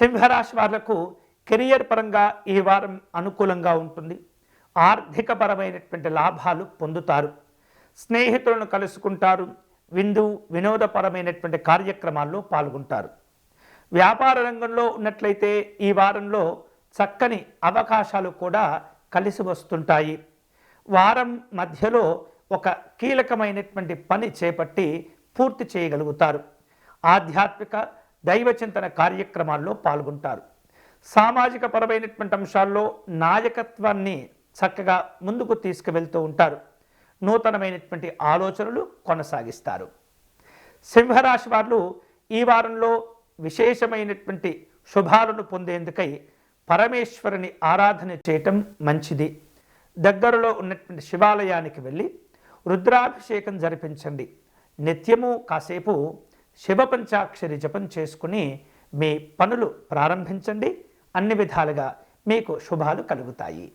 సింహరాశి వాళ్లకు కెరియర్ పరంగా ఈ వారం అనుకూలంగా ఉంటుంది. ఆర్థికపరమైనటువంటి లాభాలు పొందుతారు. స్నేహితులను కలుసుకుంటారు. వినోదపరమైనటువంటి కార్యక్రమాల్లో పాల్గొంటారు. వ్యాపార రంగంలో ఉన్నట్లయితే ఈ వారంలో చక్కని అవకాశాలు కూడా కలిసి వస్తుంటాయి. వారం మధ్యలో ఒక కీలకమైనటువంటి పని చేపట్టి పూర్తి చేయగలుగుతారు. ఆధ్యాత్మిక దైవచింతన కార్యక్రమాల్లో పాల్గొంటారు. సామాజిక పరమైనటువంటి అంశాల్లో నాయకత్వాన్ని చక్కగా ముందుకు తీసుకువెళ్తూ ఉంటారు. నూతనమైనటువంటి ఆలోచనలు కొనసాగిస్తారు. సింహరాశి వారు ఈ వారంలో విశేషమైనటువంటి శుభాలను పొందేందుకై పరమేశ్వరుని ఆరాధన చేయటం మంచిది. దగ్గరలో ఉన్నటువంటి శివాలయానికి వెళ్ళి రుద్రాభిషేకం జరిపించండి. నిత్యము కాసేపు శివ పంచాక్షరి జపం చేసుకుని మీ పనులు ప్రారంభించండి. అన్ని విధాలుగా మీకు శుభాలు కలుగుతాయి.